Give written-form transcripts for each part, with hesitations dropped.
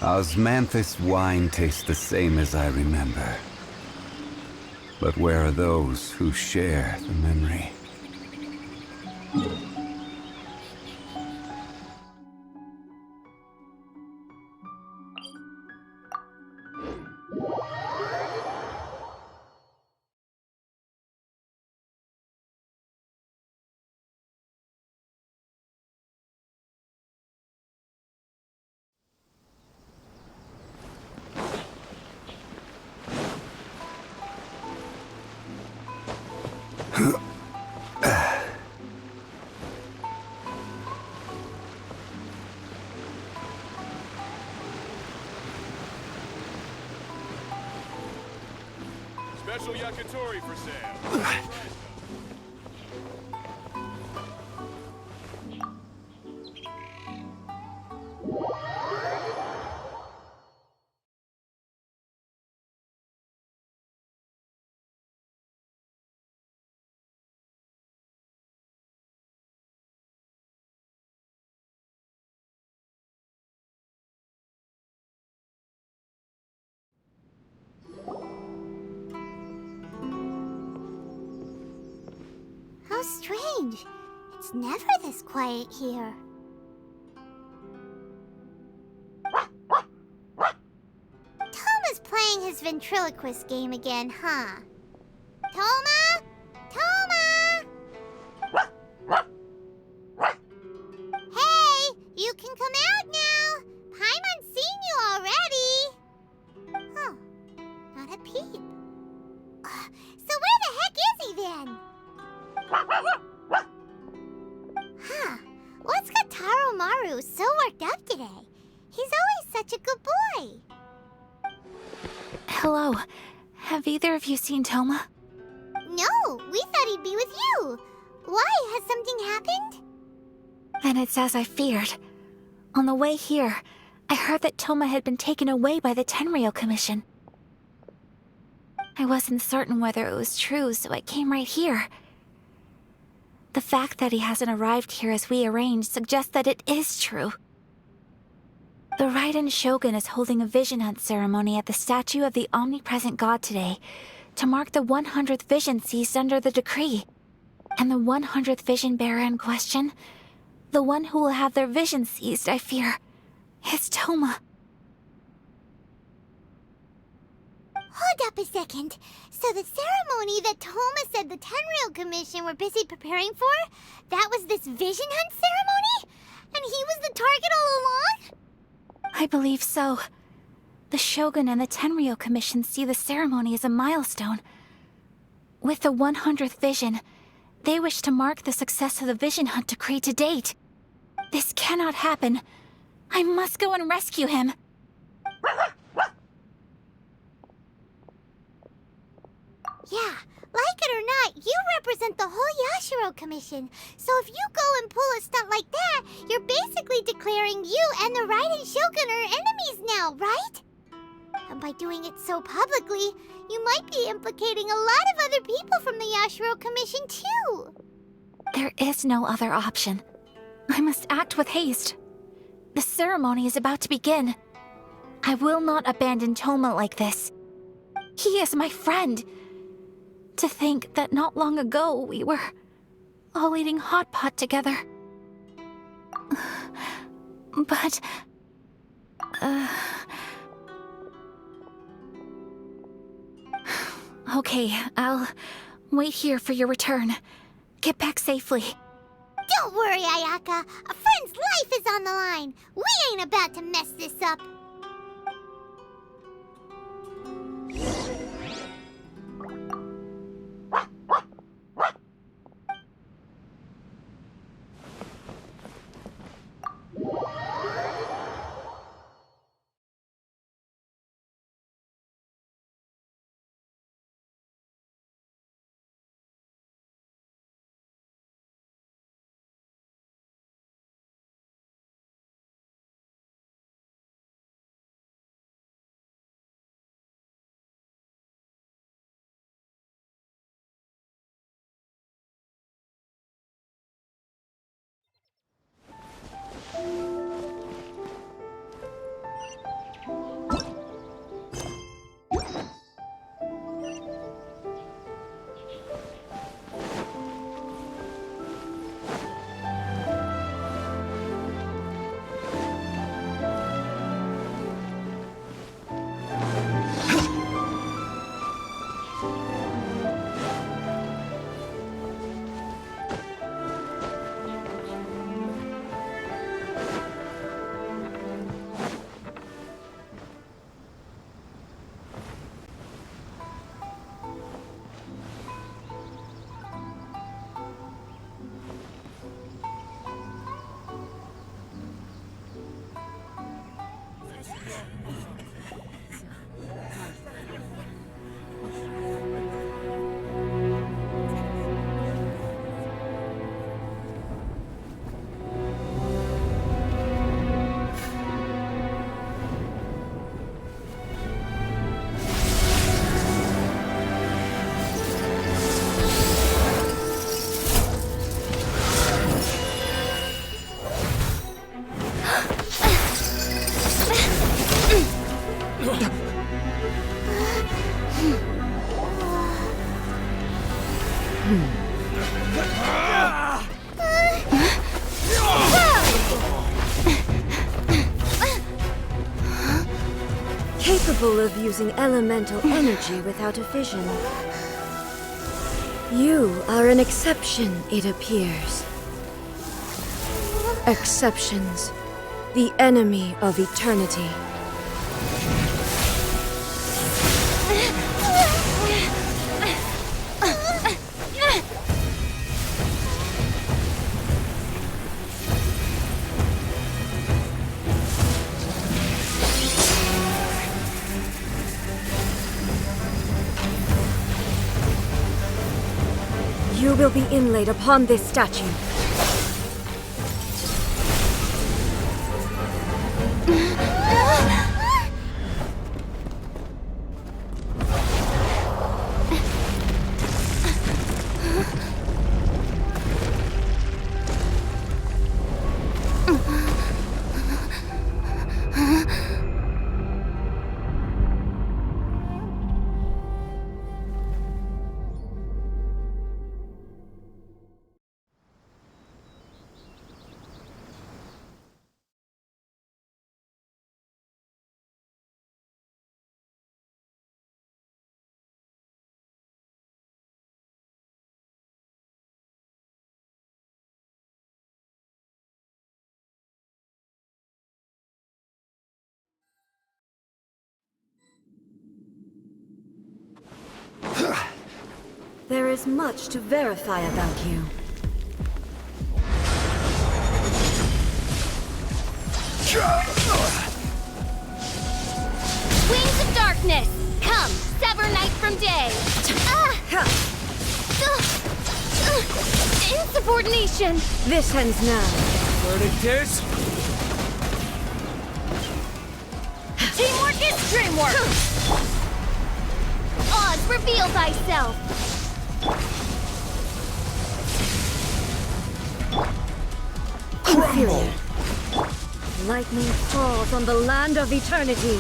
Osmanthus wine tastes the same as I remember. But where are those who share the memory? Special yakitori for sale. How strange. It's never this quiet here. Toma's playing his ventriloquist game again, huh? Toma? Toma! Hey, you can come out now. Paimon's seen you already. Huh, not a peep. So where the heck is he then? Huh, what's got Taro Maru so worked up today? He's always such a good boy. Hello. Have either of you seen Toma? No, we thought he'd be with you. Why? Has something happened? Then it's as I feared. On the way here, I heard that Toma had been taken away by the Tenryou Commission. I wasn't certain whether it was true, so I came right here. The fact that he hasn't arrived here as we arranged suggests that it is true. The Raiden Shogun is holding a vision hunt ceremony at the statue of the omnipresent god today to mark the 100th vision seized under the decree. And the 100th vision bearer in question, the one who will have their vision seized, I fear, is Toma. Hold up a second. So the ceremony that Toma said the Tenryou Commission were busy preparing for, that was this vision hunt ceremony? And he was the target all along? I believe so. The Shogun and the Tenryou Commission see the ceremony as a milestone. With the 100th vision, they wish to mark the success of the vision hunt decree to date. This cannot happen. I must go and rescue him. Yeah, like it or not, you represent the whole Yashiro Commission. So if you go and pull a stunt like that, you're basically declaring you and the Raiden Shogun are enemies now, right? And by doing it so publicly, you might be implicating a lot of other people from the Yashiro Commission too. There is no other option. I must act with haste. The ceremony is about to begin. I will not abandon Toma like this. He is my friend. To think that not long ago we were all eating hot pot together. But... Okay, I'll wait here for your return. Get back safely. Don't worry, Ayaka. A friend's life is on the line. We ain't about to mess this up. Capable of using elemental energy without a fission. You are an exception, it appears. Exceptions. The enemy of eternity. You will be inlaid upon this statue. There is much to verify about you. Wings of darkness! Come, sever night from day! Insubordination! This ends now. Verdict is... Teamwork is dreamwork! Oz, reveal thyself! Inferior. Lightning falls on the land of eternity.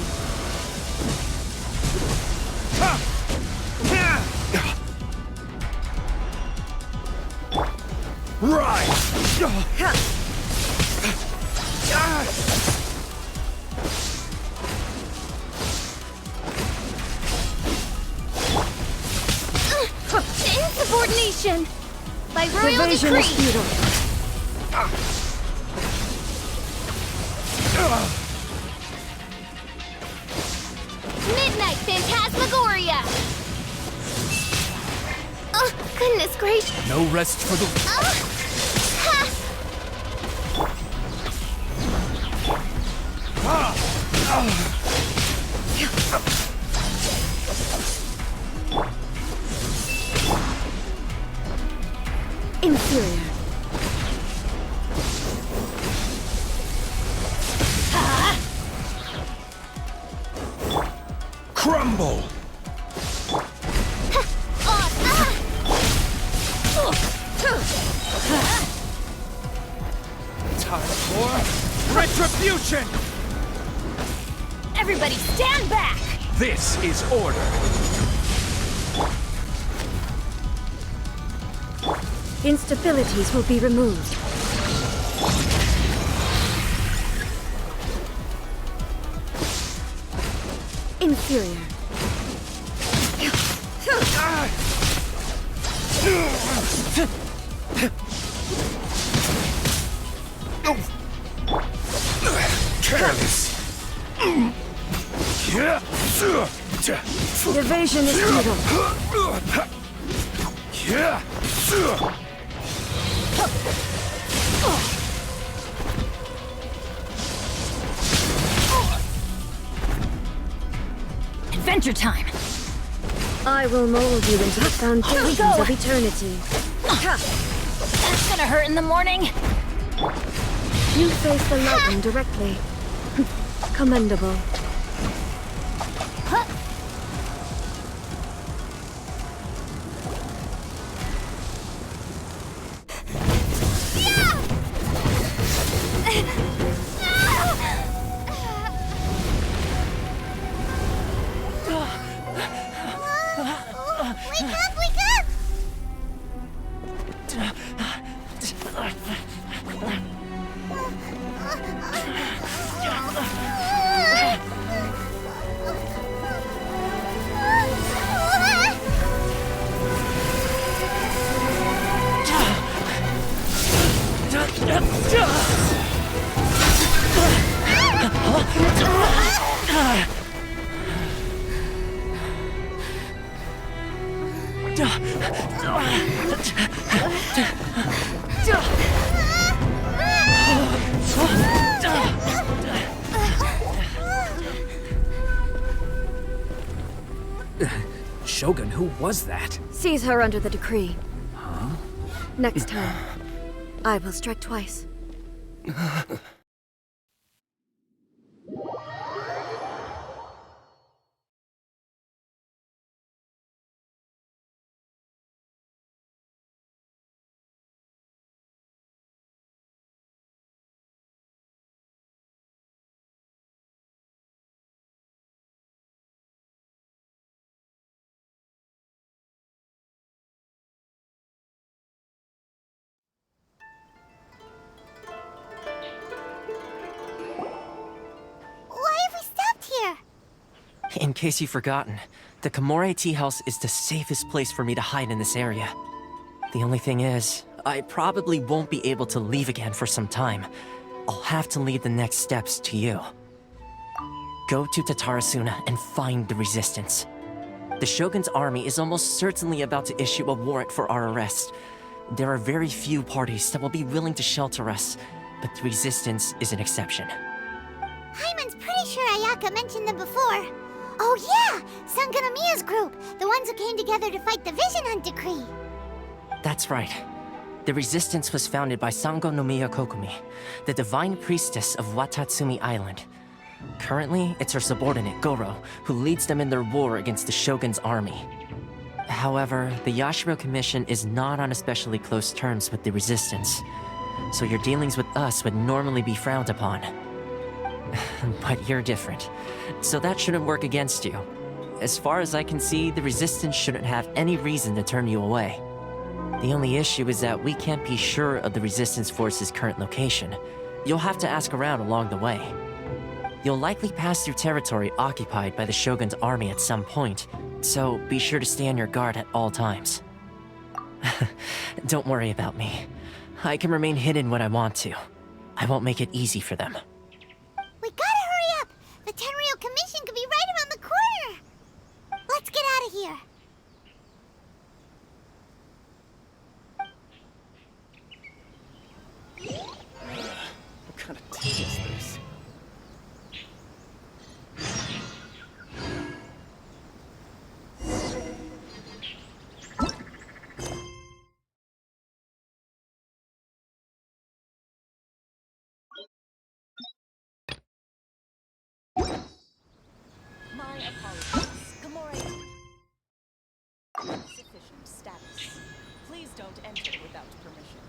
Insubordination! By royal Evasion decree! is futile. Midnight Phantasmagoria! Oh, goodness gracious! No rest for the... Inferior. Crumble! Time for retribution! Everybody stand back! This is order. Instabilities will be removed. Inferior. Careless. Evasion is futile. Adventure time! I will mold you into the foundations go. of eternity. That's gonna hurt in the morning! You face the lightning directly. Commendable. Wake up, wake up! Shogun, who was that? Seize her under the decree. Next time, I will strike twice. Why have we stopped here? In case you've forgotten, the Komore Tea House is the safest place for me to hide in this area. The only thing is, I probably won't be able to leave again for some time. I'll have to leave the next steps to you. Go to Tatarasuna and find the Resistance. The Shogun's army is almost certainly about to issue a warrant for our arrest. There are very few parties that will be willing to shelter us, but the Resistance is an exception. Hyman's pretty sure Ayaka mentioned them before. Oh yeah! Sangonomiya's group! The ones who came together to fight the Vision Hunt Decree! That's right. The Resistance was founded by Sango no Miya Kokumi, the divine priestess of Watatsumi Island. Currently, it's her subordinate, Goro, who leads them in their war against the Shogun's army. However, the Yashiro Commission is not on especially close terms with the Resistance, so your dealings with us would normally be frowned upon. But you're different, so that shouldn't work against you. As far as I can see, the Resistance shouldn't have any reason to turn you away. The only issue is that we can't be sure of the Resistance Force's current location. You'll have to ask around along the way. You'll likely pass through territory occupied by the Shogun's army at some point, so be sure to stay on your guard at all times. Don't worry about me. I can remain hidden when I want to. I won't make it easy for them. We gotta hurry up! The Tenryou Commission could be right around the corner! Let's get out of here! What kind of tea is this? My apologies. Komore. Sufficient status. Please don't enter without permission.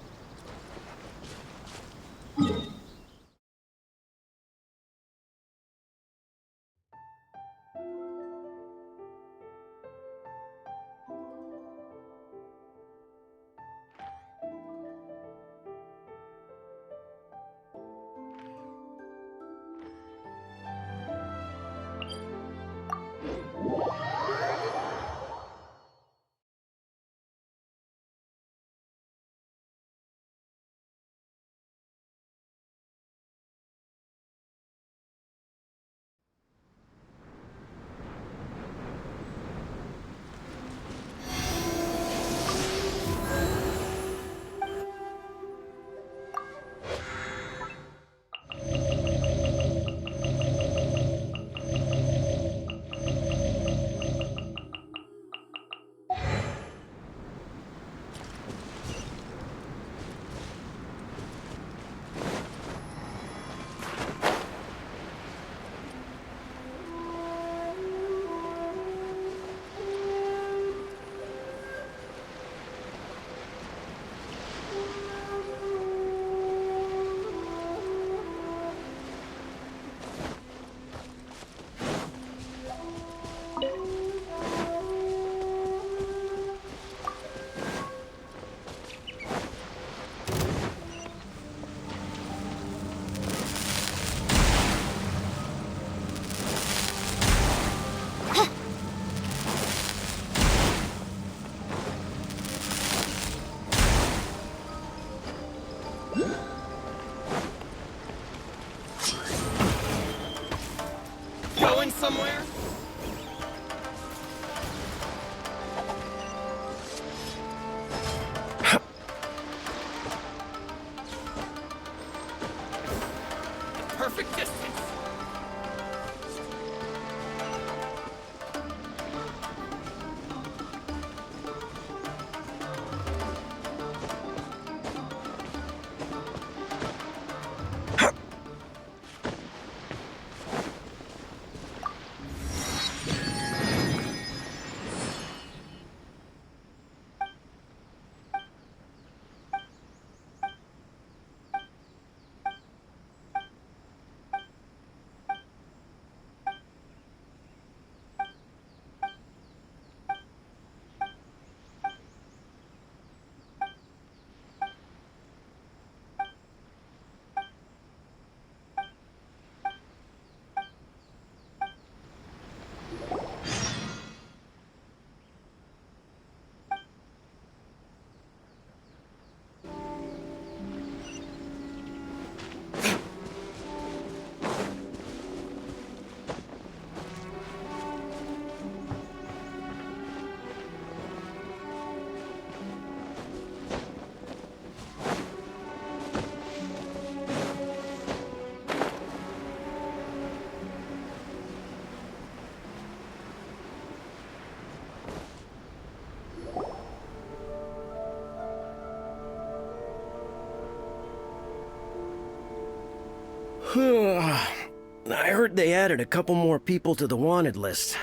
I heard they added a couple more people to the wanted list.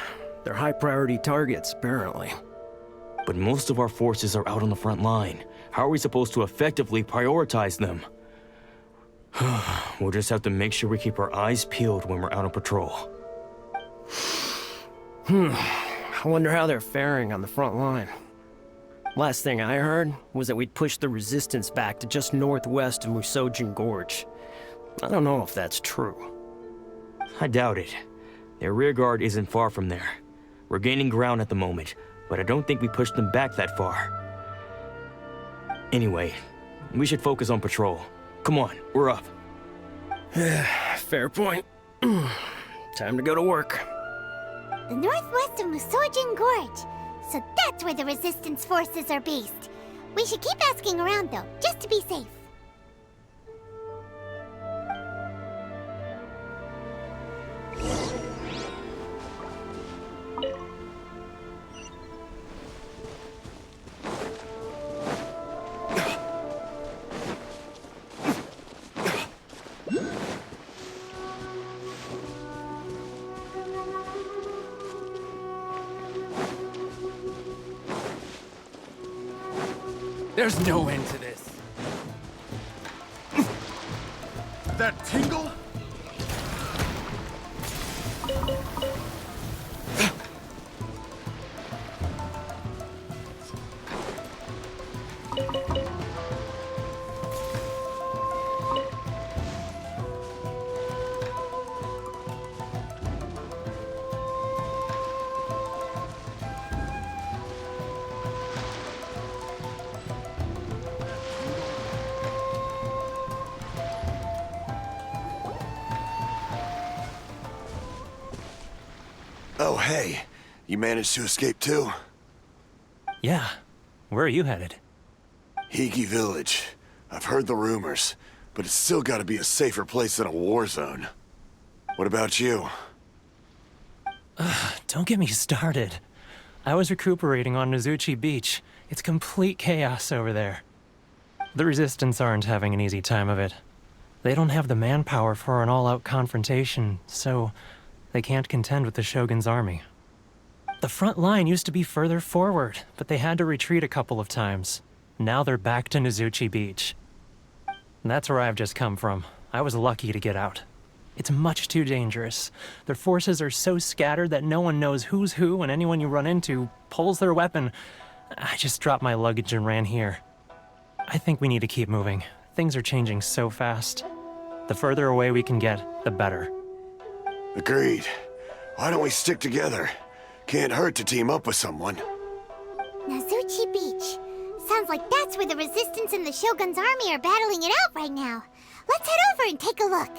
They're high-priority targets, apparently. But most of our forces are out on the front line. How are we supposed to effectively prioritize them? We'll just have to make sure we keep our eyes peeled when we're out on patrol. I wonder how they're faring on the front line. Last thing I heard was that we'd pushed the resistance back to just northwest of Musojin Gorge. I don't know if that's true. I doubt it. Their rear guard isn't far from there. We're gaining ground at the moment, but I don't think we pushed them back that far. Anyway, we should focus on patrol. Come on, we're up. Fair point. Time to go to work. The northwest of Musojin Gorge. So that's where the resistance forces are based. We should keep asking around though, just to be safe. There's no end to this. That tingle? Oh, hey. You managed to escape too? Yeah. Where are you headed? Higi Village. I've heard the rumors, but it's still gotta be a safer place than a war zone. What about you? Don't get me started. I was recuperating on Nozuchi Beach. It's complete chaos over there. The Resistance aren't having an easy time of it. They don't have the manpower for an all-out confrontation, so they can't contend with the Shogun's army. The front line used to be further forward, but they had to retreat a couple of times. Now they're back to Nozuchi Beach. That's where I've just come from. I was lucky to get out. It's much too dangerous. Their forces are so scattered that no one knows who's who, and anyone you run into pulls their weapon. I just dropped my luggage and ran here. I think we need to keep moving. Things are changing so fast. The further away we can get, the better. Agreed. Why don't we stick together? Can't hurt to team up with someone. Nozuchi Beach. Sounds like that's where the Resistance and the Shogun's army are battling it out right now. Let's head over and take a look.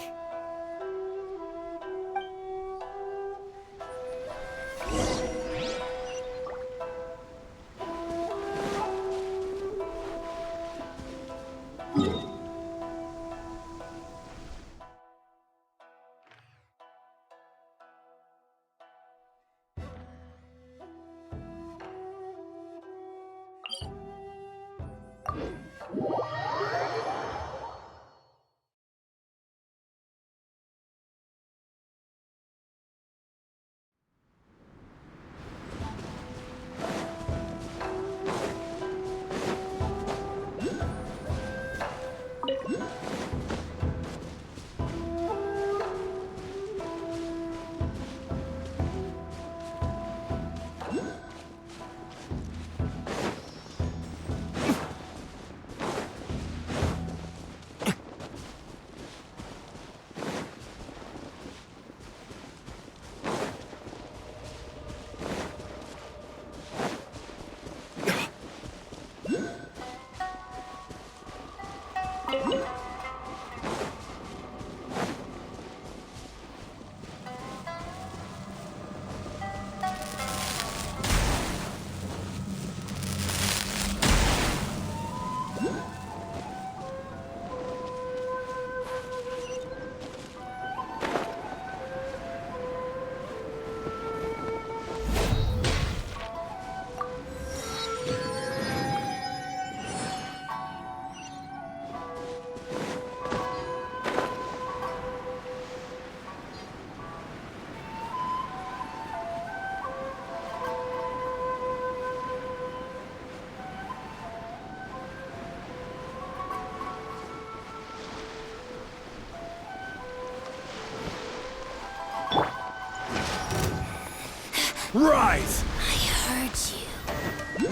Rise! I heard you.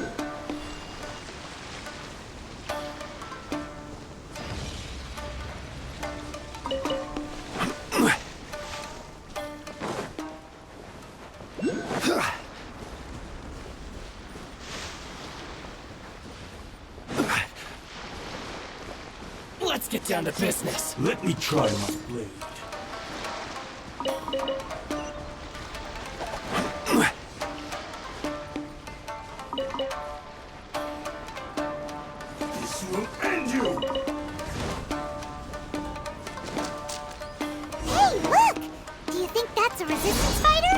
Let's get down to business. Let me try my blade. This will end you! Hey, look! Do you think that's a resistance fighter?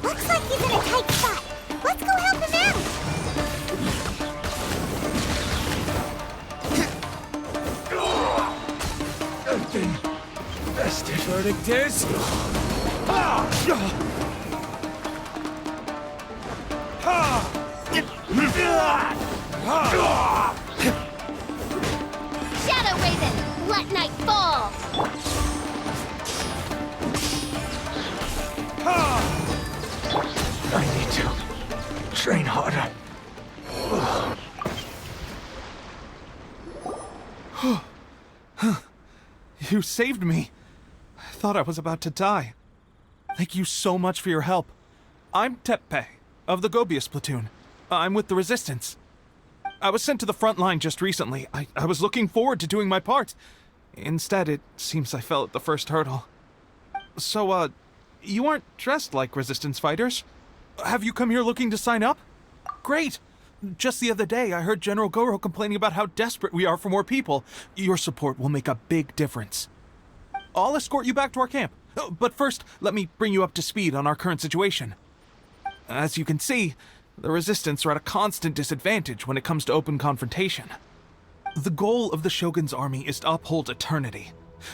Looks like he's in a tight spot. Let's go help him out. Bastard. Verdict is... Shadow Raven, let night fall. I need to train harder. You saved me. I thought I was about to die. Thank you so much for your help. I'm Teppe, of the Gobius platoon. I'm with the Resistance. I was sent to the front line just recently. I was looking forward to doing my part. Instead, it seems I fell at the first hurdle. So, you aren't dressed like Resistance fighters? Have you come here looking to sign up? Great! Just the other day, I heard General Goro complaining about how desperate we are for more people. Your support will make a big difference. I'll escort you back to our camp. But first, let me bring you up to speed on our current situation. As you can see, the Resistance are at a constant disadvantage when it comes to open confrontation. The goal of the Shogun's army is to uphold eternity.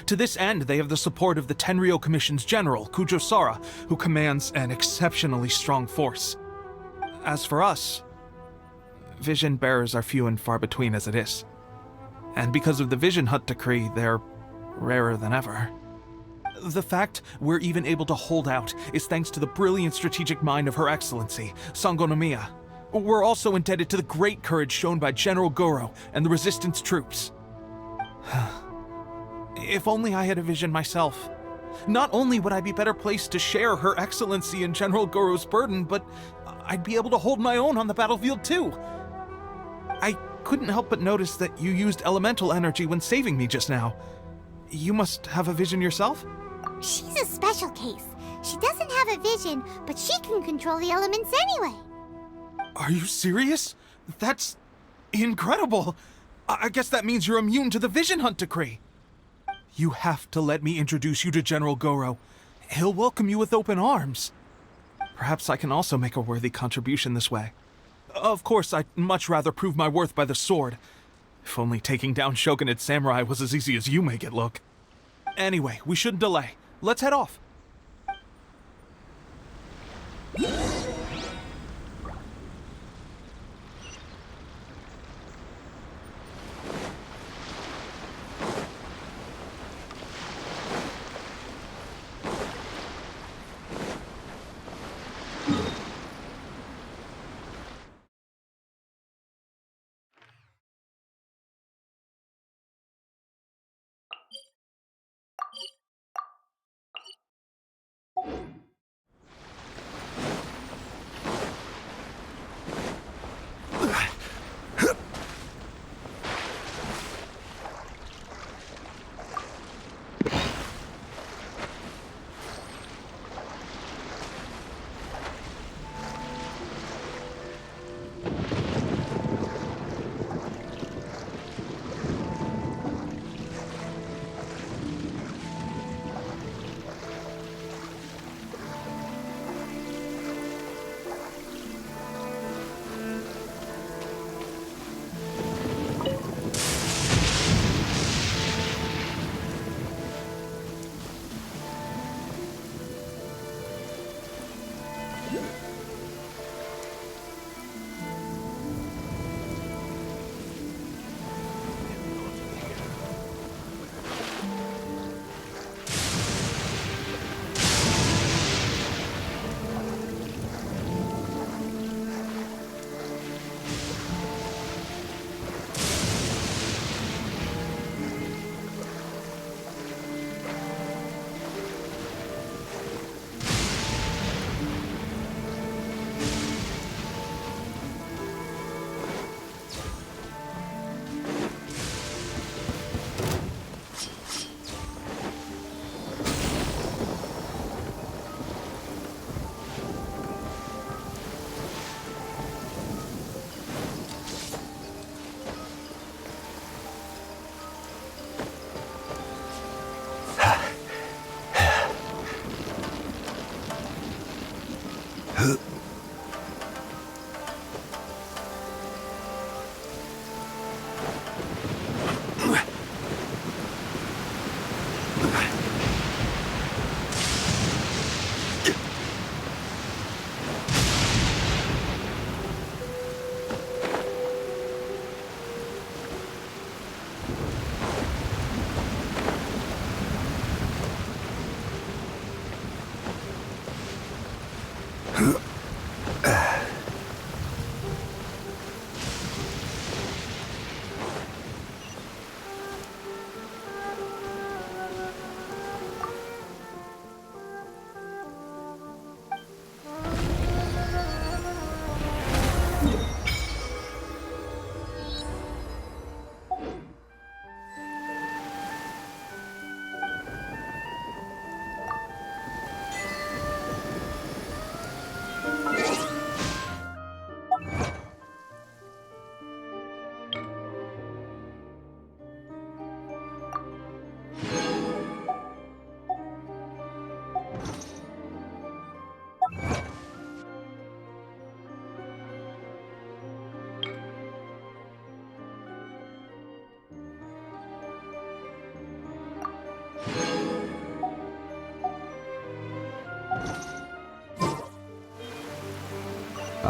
To this end, they have the support of the Tenryou Commission's general, Kujosara, who commands an exceptionally strong force. As for us, vision bearers are few and far between as it is. And because of the Vision Hut decree, they're rarer than ever. The fact we're even able to hold out is thanks to the brilliant strategic mind of Her Excellency, Sango Nomiya. We're also indebted to the great courage shown by General Goro and the Resistance troops. If only I had a vision myself. Not only would I be better placed to share Her Excellency and General Goro's burden, but I'd be able to hold my own on the battlefield too. I couldn't help but notice that you used elemental energy when saving me just now. You must have a vision yourself? She's a special case. She doesn't have a vision, but she can control the elements anyway. Are you serious? That's incredible. I guess that means you're immune to the Vision Hunt decree. You have to let me introduce you to General Goro. He'll welcome you with open arms. Perhaps I can also make a worthy contribution this way. Of course, I'd much rather prove my worth by the sword. If only taking down Shogunate samurai was as easy as you make it look. Anyway, we shouldn't delay. Let's head off.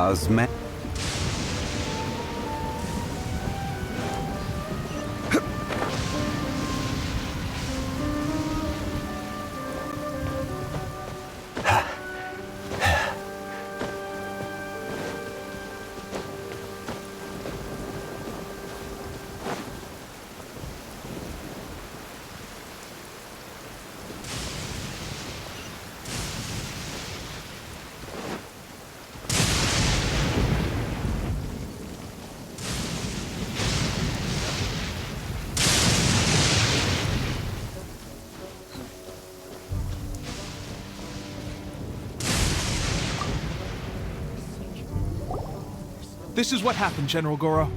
Osman. This is what happened, General Goro.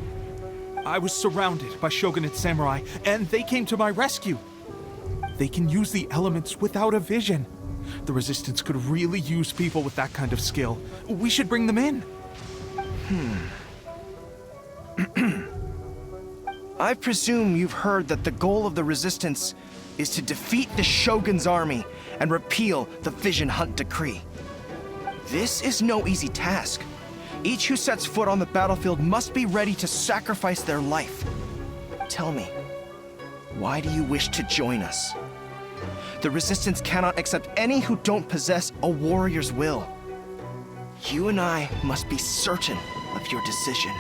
I was surrounded by Shogunate samurai, and they came to my rescue. They can use the elements without a vision. The Resistance could really use people with that kind of skill. We should bring them in. I presume you've heard that the goal of the Resistance is to defeat the Shogun's army and repeal the Vision Hunt Decree. This is no easy task. Each who sets foot on the battlefield must be ready to sacrifice their life. Tell me, why do you wish to join us? The Resistance cannot accept any who don't possess a warrior's will. You and I must be certain of your decision.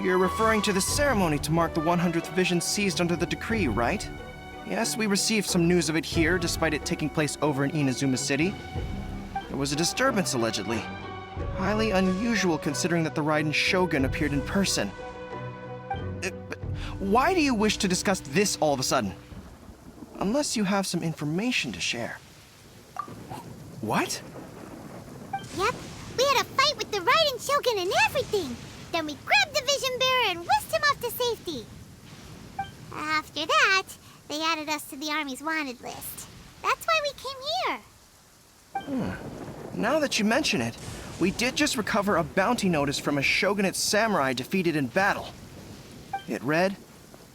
You're referring to the ceremony to mark the 100th Vision seized under the decree, right? Yes, we received some news of it here, despite it taking place over in Inazuma City. There was a disturbance, allegedly. Highly unusual considering that the Raiden Shogun appeared in person. Why do you wish to discuss this all of a sudden? Unless you have some information to share. What? Yep, we had a fight with the Raiden Shogun and everything. Then we grabbed the Vision Bearer and whisked him off to safety. After that, they added us to the Army's wanted list. That's why we came here. Now that you mention it, we did just recover a bounty notice from a Shogunate samurai defeated in battle. It read,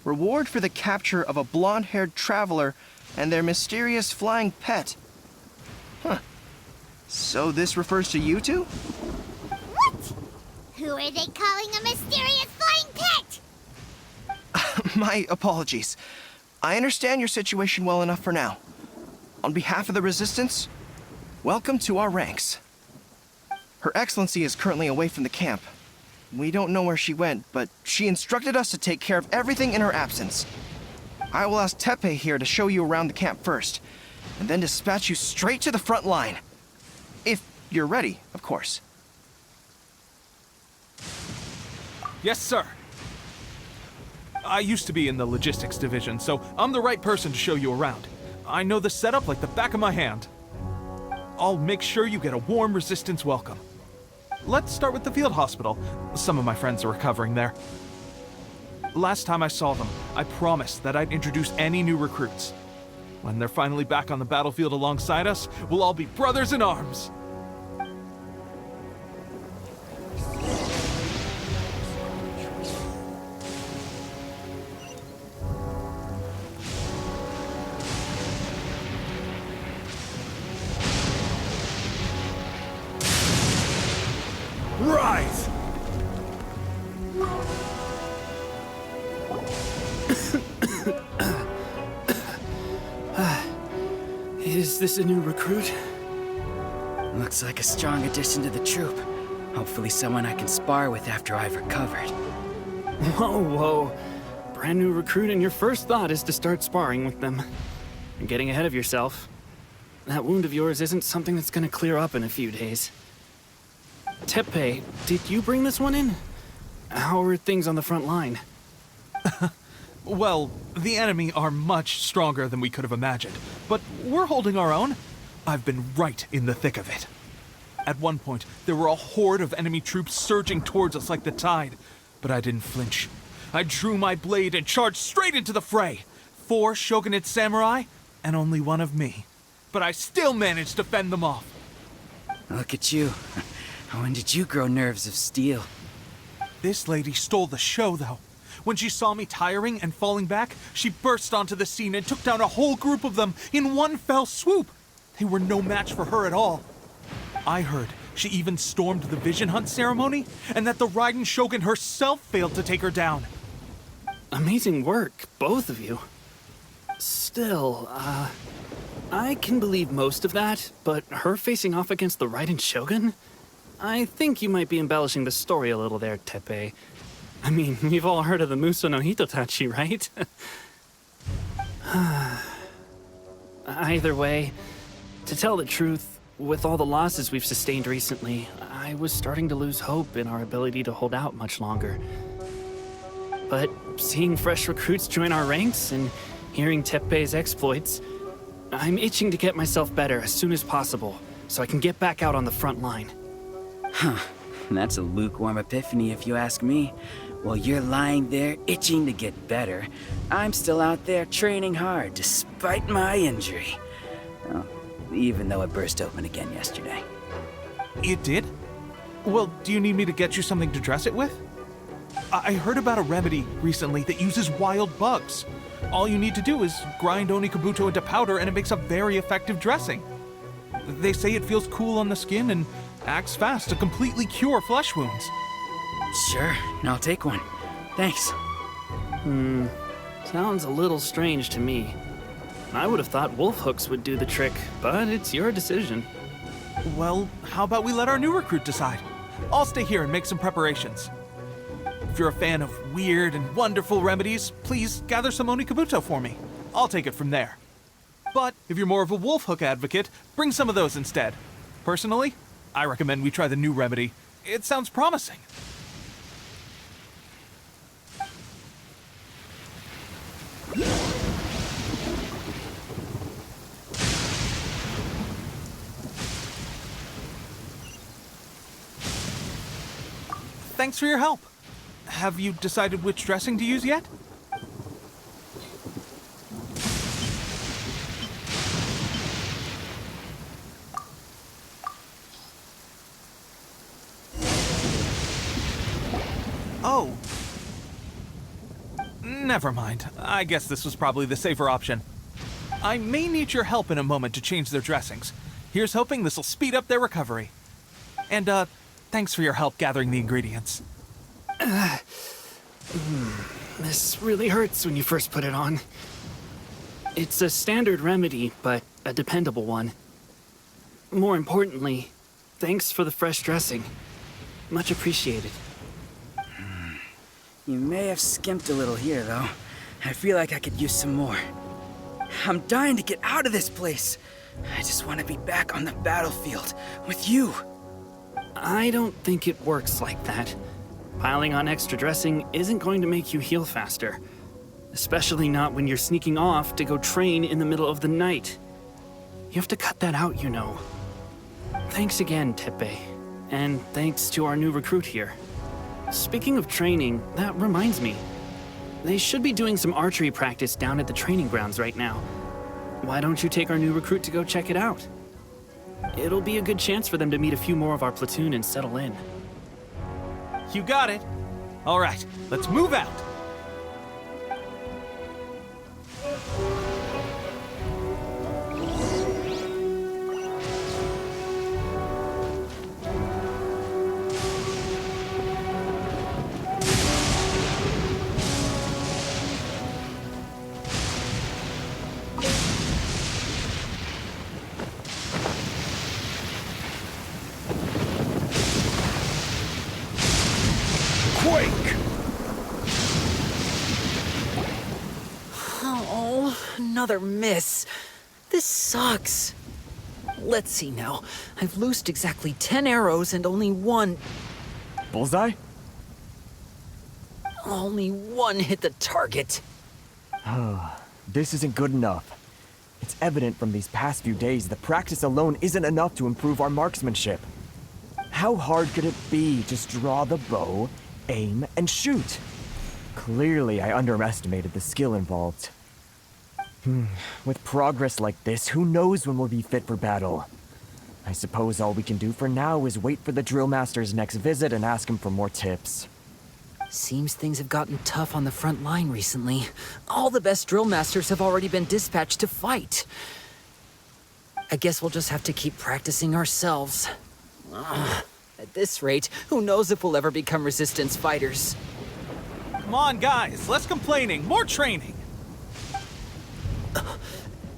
"Reward for the capture of a blonde-haired traveler and their mysterious flying pet." Huh. So this refers to you two? What? Who are they calling a mysterious flying pet? My apologies. I understand your situation well enough for now. On behalf of the Resistance, welcome to our ranks. Her Excellency is currently away from the camp. We don't know where she went, but she instructed us to take care of everything in her absence. I will ask Teppei here to show you around the camp first, and then dispatch you straight to the front line. If you're ready, of course. Yes, sir. I used to be in the logistics division, so I'm the right person to show you around. I know the setup like the back of my hand. I'll make sure you get a warm Resistance welcome. Let's start with the field hospital. Some of my friends are recovering there. Last time I saw them, I promised that I'd introduce any new recruits. When they're finally back on the battlefield alongside us, we'll all be brothers in arms. Rise! Is this a new recruit? Looks like a strong addition to the troop. Hopefully someone I can spar with after I've recovered. Whoa. Brand new recruit and your first thought is to start sparring with them. You're getting ahead of yourself. That wound of yours isn't something that's gonna clear up in a few days. Teppei, did you bring this one in? How are things on the front line? Well, the enemy are much stronger than we could have imagined, but we're holding our own. I've been right in the thick of it. At one point, there were a horde of enemy troops surging towards us like the tide, but I didn't flinch. I drew my blade and charged straight into the fray. 4 Shogunate samurai, and only one of me. But I still managed to fend them off. Look at you. When did you grow nerves of steel? This lady stole the show, though. When she saw me tiring and falling back, she burst onto the scene and took down a whole group of them in one fell swoop. They were no match for her at all. I heard She even stormed the Vision Hunt ceremony, and that the Raiden Shogun herself failed to take her down. Amazing work, both of you. Still, I can believe most of that, but her facing off against the Raiden Shogun? I think you might be embellishing the story a little there, Teppei. I mean, we've all heard of the Muso no Hitotachi, right? Either way, to tell the truth, with all the losses we've sustained recently, I was starting to lose hope in our ability to hold out much longer. But seeing fresh recruits join our ranks and hearing Teppei's exploits, I'm itching to get myself better as soon as possible, so I can get back out on the front line. Huh. That's a lukewarm epiphany if you ask me. While you're lying there itching to get better, I'm still out there training hard despite my injury. Well, even though it burst open again yesterday. It did? Well, do you need me to get you something to dress it with? I heard about a remedy recently that uses wild bugs. All you need to do is grind Onikabuto into powder and it makes a very effective dressing. They say it feels cool on the skin and acts fast to completely cure flesh wounds. Sure, I'll take one. Thanks. Sounds a little strange to me. I would have thought wolf hooks would do the trick, but it's your decision. Well, how about we let our new recruit decide? I'll stay here and make some preparations. If you're a fan of weird and wonderful remedies, please gather some Onikabuto for me. I'll take it from there. But if you're more of a wolf hook advocate, bring some of those instead. Personally, I recommend we try the new remedy. It sounds promising. Thanks for your help. Have you decided which dressing to use yet? Oh. Never mind. I guess this was probably the safer option. I may need your help in a moment to change their dressings. Here's hoping this'll speed up their recovery. And, thanks for your help gathering the ingredients. This really hurts when you first put it on. It's a standard remedy, but a dependable one. More importantly, thanks for the fresh dressing. Much appreciated. You may have skimped a little here, though. I feel like I could use some more. I'm dying to get out of this place. I just want to be back on the battlefield with you. I don't think it works like that. Piling on extra dressing isn't going to make you heal faster. Especially not when you're sneaking off to go train in the middle of the night. You have to cut that out, you know. Thanks again, Teppei. And thanks to our new recruit here. Speaking of training, that reminds me. They should be doing some archery practice down at the training grounds right now. Why don't you take our new recruit to go check it out? It'll be a good chance for them to meet a few more of our platoon and settle in. You got it. All right, let's move out. Oh, another miss. This sucks. Let's see now. I've loosed exactly 10 arrows and only one... Bullseye? Only one hit the target. This isn't good enough. It's evident from these past few days that practice alone isn't enough to improve our marksmanship. How hard could it be? Just draw the bow, aim, and shoot. Clearly, I underestimated the skill involved. With progress like this, who knows when we'll be fit for battle? I suppose all we can do for now is wait for the drill master's next visit and ask him for more tips. Seems things have gotten tough on the front line recently. All the best drill masters have already been dispatched to fight. I guess we'll just have to keep practicing ourselves. At this rate, who knows if we'll ever become resistance fighters. Come on, guys, less complaining, more training.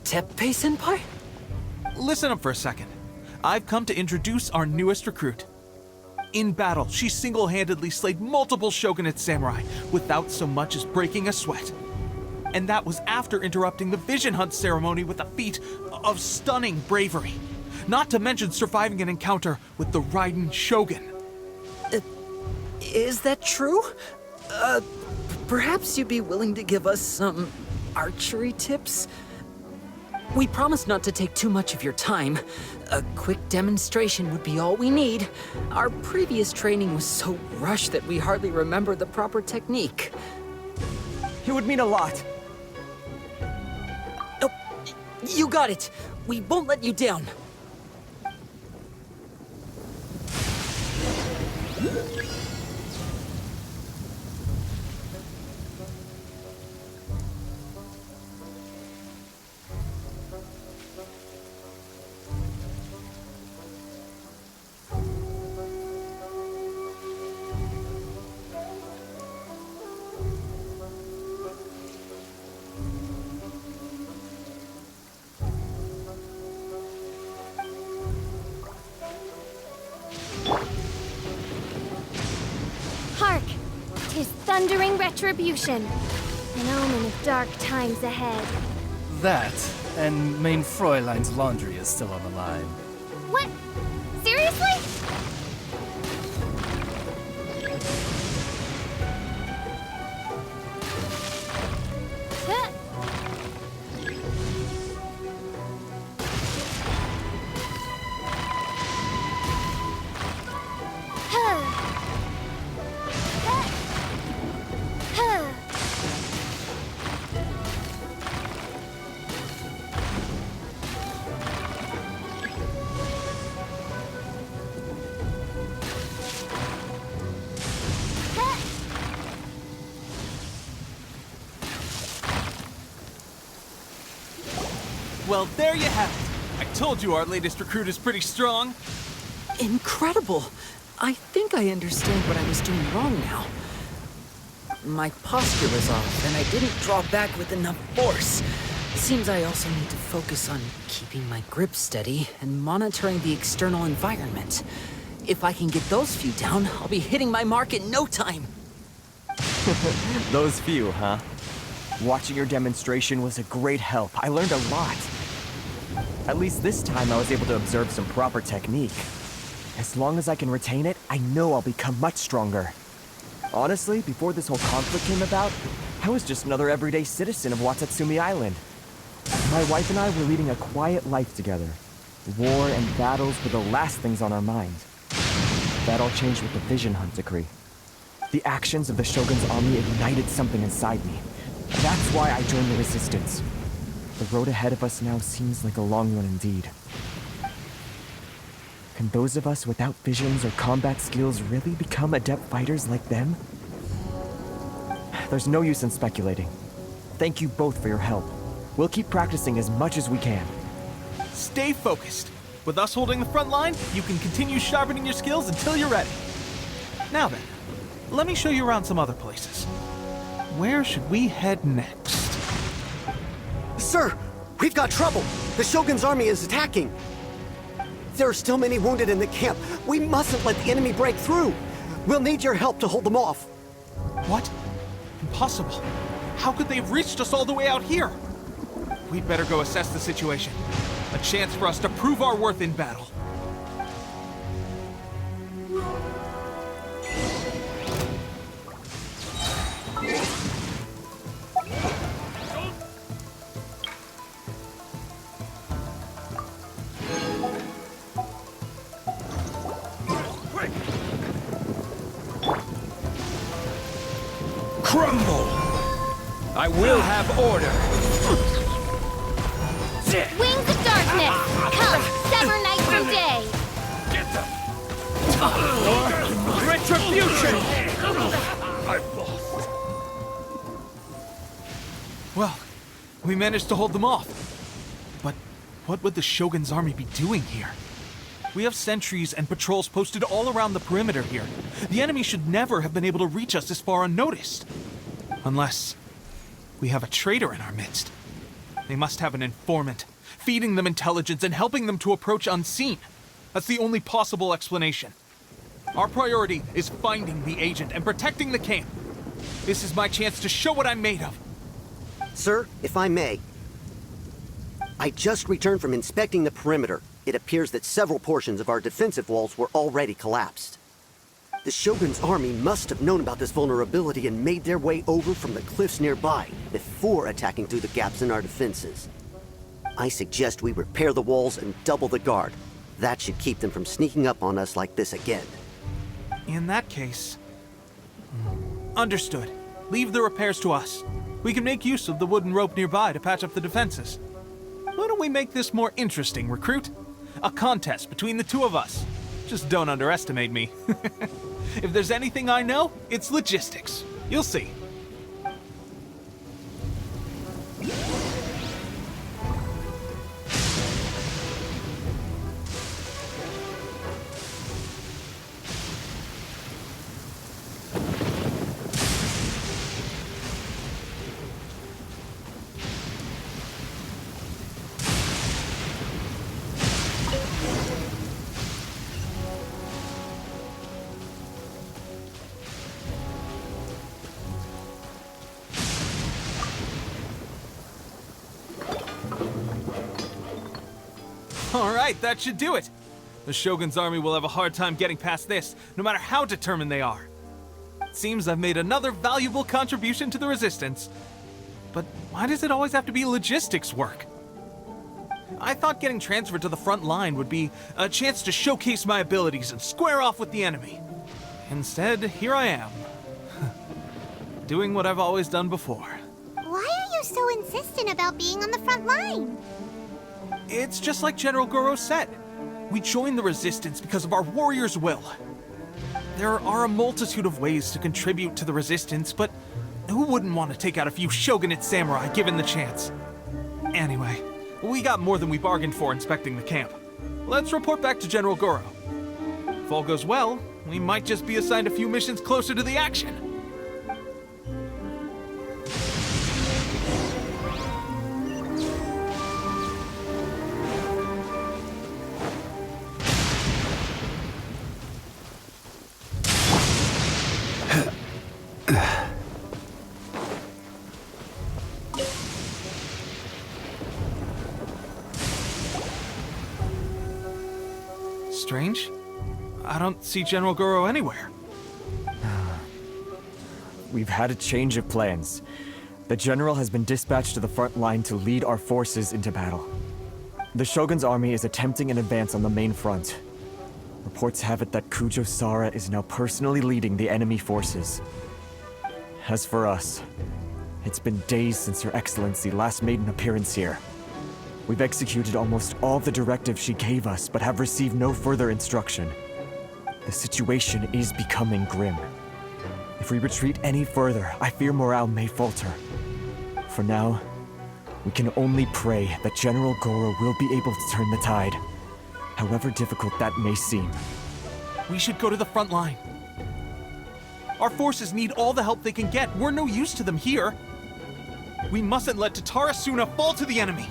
Teppei-senpai? Listen up for a second. I've come to introduce our newest recruit. In battle, she single-handedly slayed multiple shogunate samurai without so much as breaking a sweat. And that was after interrupting the vision hunt ceremony with a feat of stunning bravery. Not to mention surviving an encounter with the Raiden Shogun. Is that true? Perhaps you'd be willing to give us some archery tips? We promise not to take too much of your time. A quick demonstration would be all we need. Our previous training was so rushed that we hardly remember the proper technique. It would mean a lot. Oh, you got it. We won't let you down. Hark! 'Tis thundering retribution. An omen of dark times ahead. That, and main Fräulein's laundry is still on the line. What? Seriously? Huh. Huh. Huh. Well, there you have it. I told you our latest recruit is pretty strong. Incredible! I think I understand what I was doing wrong now. My posture was off, and I didn't draw back with enough force. Seems I also need to focus on keeping my grip steady and monitoring the external environment. If I can get those few down, I'll be hitting my mark in no time. Those few, huh? Watching your demonstration was a great help. I learned a lot. At least this time I was able to observe some proper technique. As long as I can retain it, I know I'll become much stronger. Honestly, before this whole conflict came about, I was just another everyday citizen of Watatsumi Island. My wife and I were leading a quiet life together. War and battles were the last things on our mind. That all changed with the Vision Hunt decree. The actions of the Shogun's army ignited something inside me. That's why I joined the Resistance. The road ahead of us now seems like a long one indeed. Can those of us without visions or combat skills really become adept fighters like them? There's no use in speculating. Thank you both for your help. We'll keep practicing as much as we can. Stay focused. With us holding the front line, you can continue sharpening your skills until you're ready. Now then, let me show you around some other places. Where should we head next? Sir, we've got trouble. The Shogun's army is attacking. There are still many wounded in the camp. We mustn't let the enemy break through. We'll need your help to hold them off. What? Impossible. How could they have reached us all the way out here? We'd better go assess the situation. A chance for us to prove our worth in battle. Crumble! I will have order. Wings of darkness! Come, sever night from day! Get them! Retribution! I've lost. Well, we managed to hold them off. But what would the Shogun's army be doing here? We have sentries and patrols posted all around the perimeter here. The enemy should never have been able to reach us this far unnoticed. Unless we have a traitor in our midst. They must have an informant, feeding them intelligence and helping them to approach unseen. That's the only possible explanation. Our priority is finding the agent and protecting the camp. This is my chance to show what I'm made of. Sir, if I may, I just returned from inspecting the perimeter. It appears that several portions of our defensive walls were already collapsed. The Shogun's army must have known about this vulnerability and made their way over from the cliffs nearby before attacking through the gaps in our defenses. I suggest we repair the walls and double the guard. That should keep them from sneaking up on us like this again. In that case... Understood. Leave the repairs to us. We can make use of the wooden rope nearby to patch up the defenses. Why don't we make this more interesting, recruit? A contest between the two of us. Just don't underestimate me. If there's anything I know, it's logistics. You'll see. Alright, that should do it. The Shogun's army will have a hard time getting past this, no matter how determined they are. It seems I've made another valuable contribution to the Resistance. But why does it always have to be logistics work? I thought getting transferred to the front line would be a chance to showcase my abilities and square off with the enemy. Instead, here I am. Doing what I've always done before. Why are you so insistent about being on the front line? It's just like General Goro said. We joined the Resistance because of our warrior's will. There are a multitude of ways to contribute to the Resistance, but who wouldn't want to take out a few shogunate samurai given the chance? Anyway, we got more than we bargained for inspecting the camp. Let's report back to General Goro. If all goes well, we might just be assigned a few missions closer to the action. Strange. I don't see General Goro anywhere. We've had a change of plans. The General has been dispatched to the front line to lead our forces into battle. The Shogun's army is attempting an advance on the main front. Reports have it that Kujo Sara is now personally leading the enemy forces. As for us, it's been days since Her Excellency last made an appearance here. We've executed almost all the directives she gave us, but have received no further instruction. The situation is becoming grim. If we retreat any further, I fear morale may falter. For now, we can only pray that General Goro will be able to turn the tide, however difficult that may seem. We should go to the front line. Our forces need all the help they can get. We're no use to them here. We mustn't let Tatara Suna fall to the enemy.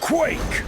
Quake!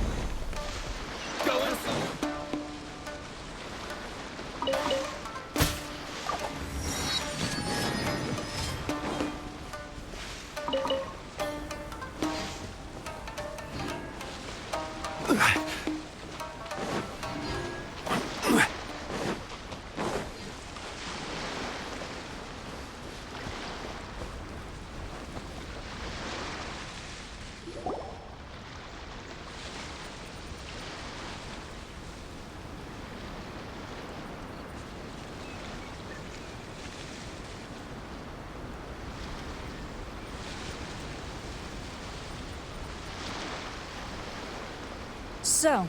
So,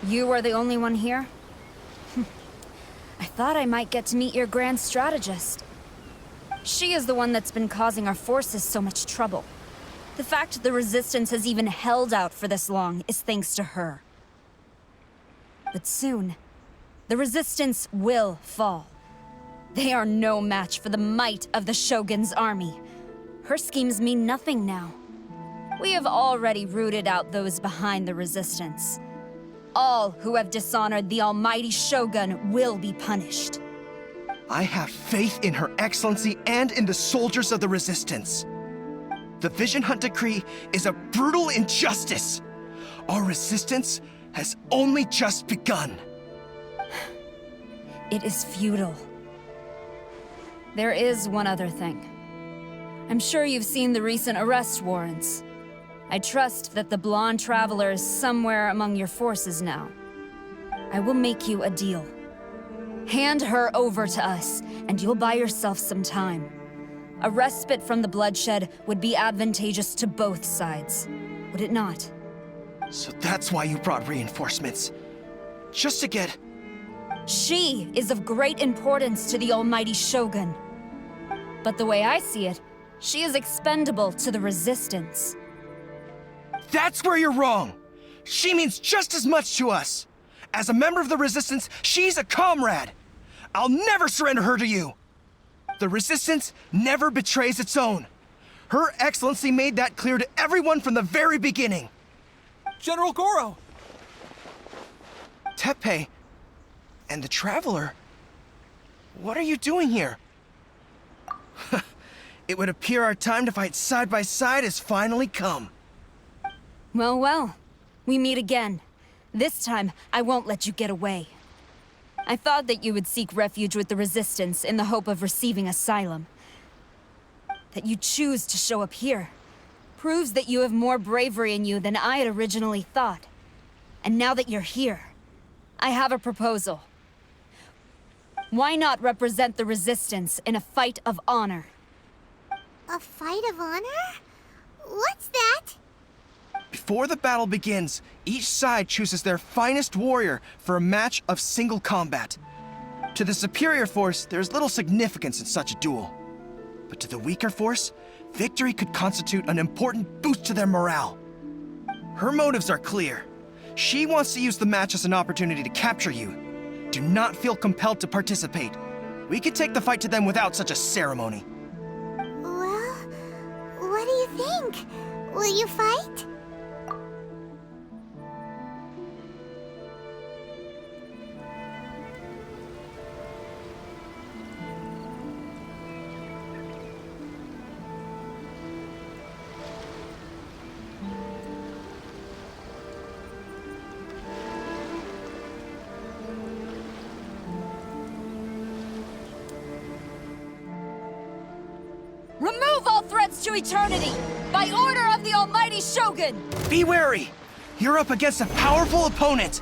you are the only one here? I thought I might get to meet your grand strategist. She is the one that's been causing our forces so much trouble. The fact the Resistance has even held out for this long is thanks to her. But soon, the Resistance will fall. They are no match for the might of the Shogun's army. Her schemes mean nothing now. We have already rooted out those behind the Resistance. All who have dishonored the almighty Shogun will be punished. I have faith in Her Excellency and in the soldiers of the Resistance. The Vision Hunt Decree is a brutal injustice. Our resistance has only just begun. It is futile. There is one other thing. I'm sure you've seen the recent arrest warrants. I trust that the blonde traveler is somewhere among your forces now. I will make you a deal. Hand her over to us, and you'll buy yourself some time. A respite from the bloodshed would be advantageous to both sides, would it not? So that's why you brought reinforcements. Just to get... She is of great importance to the almighty Shogun. But the way I see it, she is expendable to the Resistance. That's where you're wrong! She means just as much to us! As a member of the Resistance, she's a comrade! I'll never surrender her to you! The Resistance never betrays its own. Her Excellency made that clear to everyone from the very beginning. General Goro! Teppei and the Traveler? What are you doing here? It would appear our time to fight side by side has finally come. Well, well. We meet again. This time, I won't let you get away. I thought that you would seek refuge with the Resistance in the hope of receiving asylum. That you choose to show up here proves that you have more bravery in you than I had originally thought. And now that you're here, I have a proposal. Why not represent the Resistance in a fight of honor? A fight of honor? What's that? Before the battle begins, each side chooses their finest warrior for a match of single combat. To the superior force, there's little significance in such a duel. But to the weaker force, victory could constitute an important boost to their morale. Her motives are clear. She wants to use the match as an opportunity to capture you. Do not feel compelled to participate. We could take the fight to them without such a ceremony. Well, what do you think? Will you fight? Remove all threats to eternity! By order of the almighty Shogun! Be wary! You're up against a powerful opponent!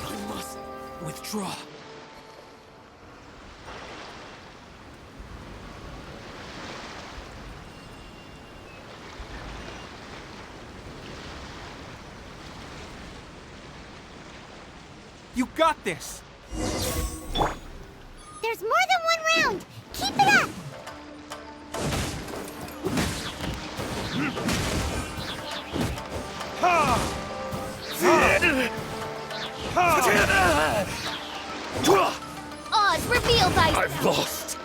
I must withdraw. You got this! There's more than one round! Keep it up! Odds revealed by... I've lost.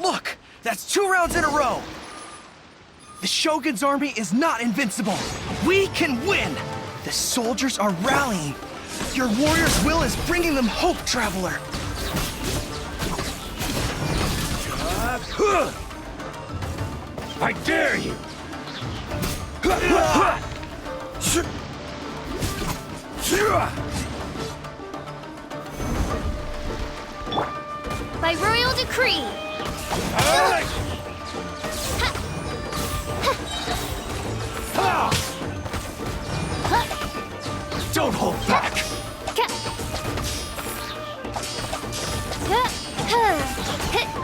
Look! That's 2 rounds in a row! The Shogun's army is not invincible! We can win! The soldiers are rallying! Your warrior's will is bringing them hope, Traveler! I dare you! By royal decree! Don't hold back!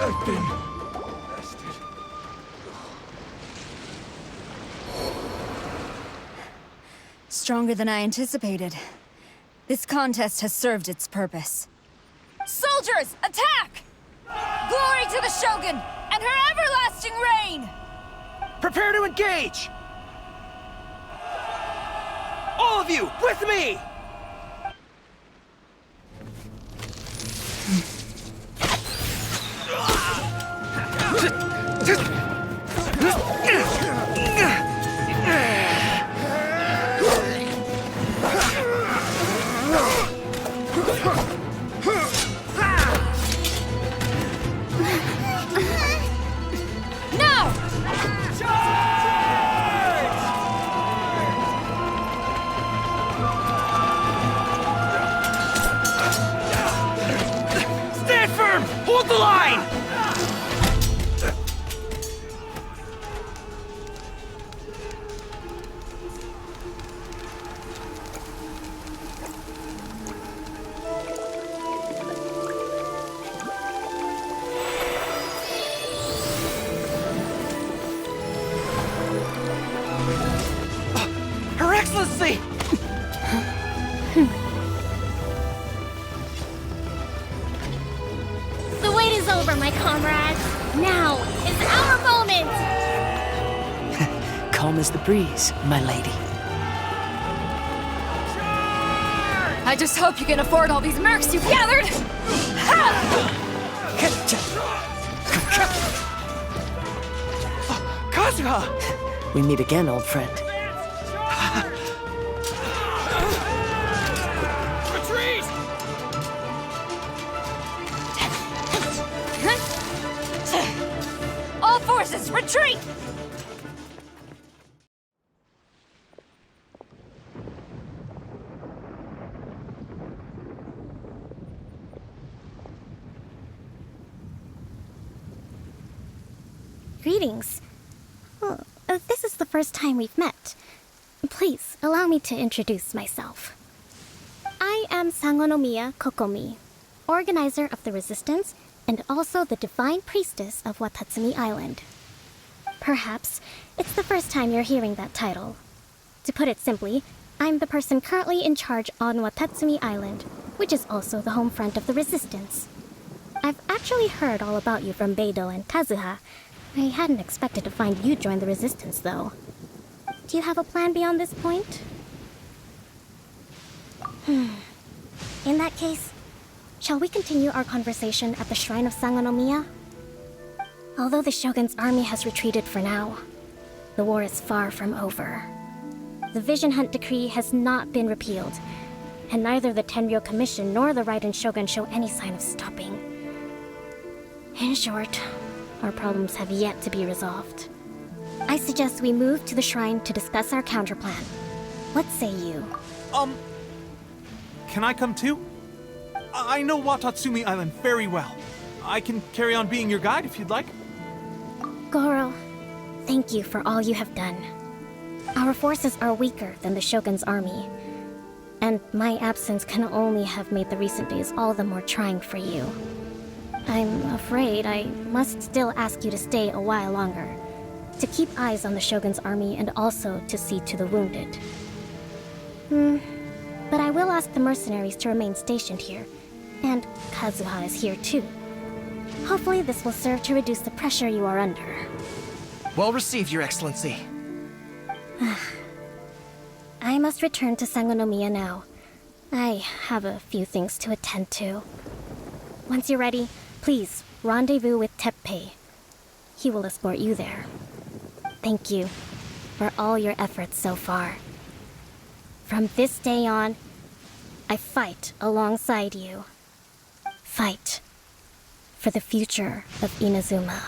I've been bested. Stronger than I anticipated. This contest has served its purpose. Soldiers, attack! Glory to the Shogun and her everlasting reign! Prepare to engage! All of you, with me! Stand firm! Hold the line! Her Excellency! The wait is over, my comrades. Now is our moment! Calm as the breeze, my lady. I just hope you can afford all these mercs you've gathered! Kazuha! We meet again, old friend. Retreat! All forces, retreat! Greetings. Well, this is the first time we've met. Please, allow me to introduce myself. I am Sangonomiya Kokomi, organizer of the Resistance and also the Divine Priestess of Watatsumi Island. Perhaps it's the first time you're hearing that title. To put it simply, I'm the person currently in charge on Watatsumi Island, which is also the home front of the Resistance. I've actually heard all about you from Beidou and Kazuha. I hadn't expected to find you join the Resistance, though. Do you have a plan beyond this point? In that case, shall we continue our conversation at the Shrine of Sangonomiya? Although the Shogun's army has retreated for now, the war is far from over. The Vision Hunt Decree has not been repealed, and neither the Tenryou Commission nor the Raiden Shogun show any sign of stopping. In short, our problems have yet to be resolved. I suggest we move to the shrine to discuss our counterplan. What say you? Can I come too? I know Watatsumi Island very well. I can carry on being your guide if you'd like. Goro, thank you for all you have done. Our forces are weaker than the Shogun's army, and my absence can only have made the recent days all the more trying for you. I'm afraid I must still ask you to stay a while longer, to keep eyes on the Shogun's army and also to see to the wounded. But I will ask the mercenaries to remain stationed here, and Kazuha is here too. Hopefully this will serve to reduce the pressure you are under. Well received, Your Excellency. I must return to Sangonomiya now. I have a few things to attend to. Once you're ready, please rendezvous with Teppei. He will escort you there. Thank you for all your efforts so far. From this day on, I fight alongside you. Fight for the future of Inazuma.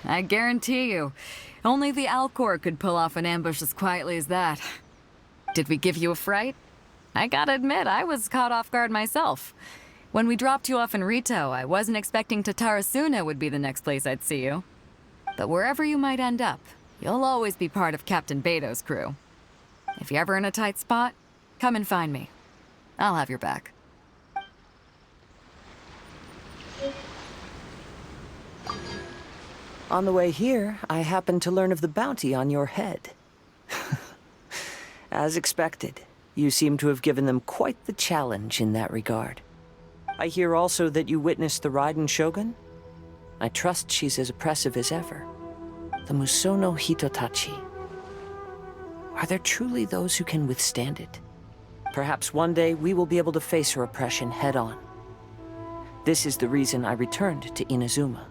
I guarantee you, only the Alcor could pull off an ambush as quietly as that. Did we give you a fright? I gotta admit, I was caught off guard myself. When we dropped you off in Rito, I wasn't expecting Tatarasuna would be the next place I'd see you. But wherever you might end up, you'll always be part of Captain Beto's crew. If you're ever in a tight spot, come and find me. I'll have your back. On the way here, I happened to learn of the bounty on your head. As expected, you seem to have given them quite the challenge in that regard. I hear also that you witnessed the Raiden Shogun? I trust she's as oppressive as ever. The Musono Hitotachi. Are there truly those who can withstand it? Perhaps one day we will be able to face her oppression head-on. This is the reason I returned to Inazuma.